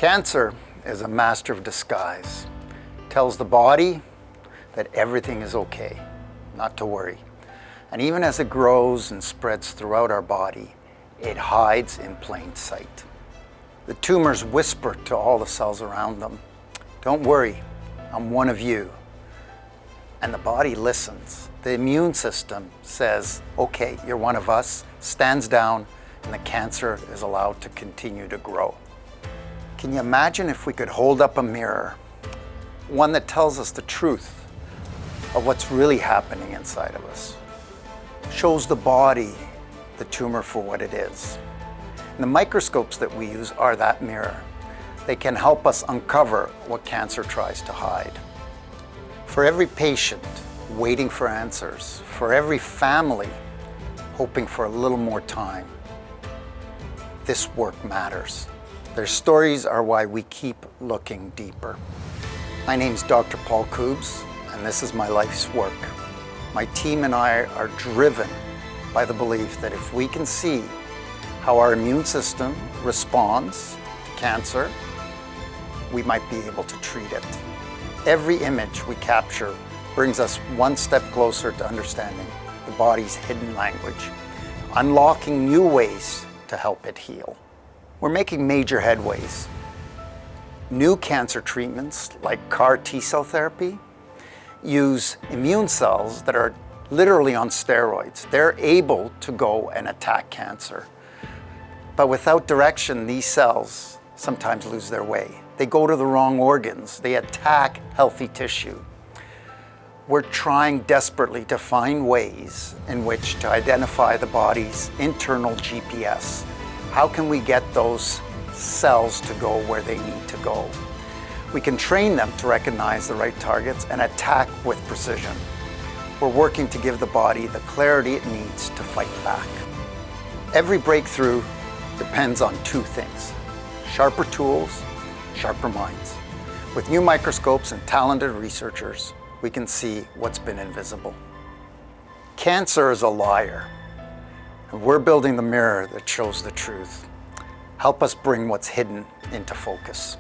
Cancer is a master of disguise. Tells the body that everything is okay, not to worry. And even as it grows and spreads throughout our body, it hides in plain sight. The tumors whisper to all the cells around them, "Don't worry, I'm one of you." And the body listens. The immune system says, "Okay, you're one of us," stands down, and the cancer is allowed to continue to grow. Can you imagine if we could hold up a mirror, one that tells us the truth of what's really happening inside of us, shows the body, the tumor for what it is. And the microscopes that we use are that mirror. They can help us uncover what cancer tries to hide. For every patient waiting for answers, for every family hoping for a little more time, this work matters. Their stories are why we keep looking deeper. My name's Dr. Paul Kubes, and this is my life's work. My team and I are driven by the belief that if we can see how our immune system responds to cancer, we might be able to treat it. Every image we capture brings us one step closer to understanding the body's hidden language, unlocking new ways to help it heal. We're making major headways. New cancer treatments like CAR T-cell therapy use immune cells that are literally on steroids. They're able to go and attack cancer. But without direction, these cells sometimes lose their way. They go to the wrong organs. They attack healthy tissue. We're trying desperately to find ways in which to identify the body's internal GPS. How can we get those cells to go where they need to go? We can train them to recognize the right targets and attack with precision. We're working to give the body the clarity it needs to fight back. Every breakthrough depends on two things: sharper tools, sharper minds. With new microscopes and talented researchers, we can see what's been invisible. Cancer is a liar, and we're building the mirror that shows the truth. Help us bring what's hidden into focus.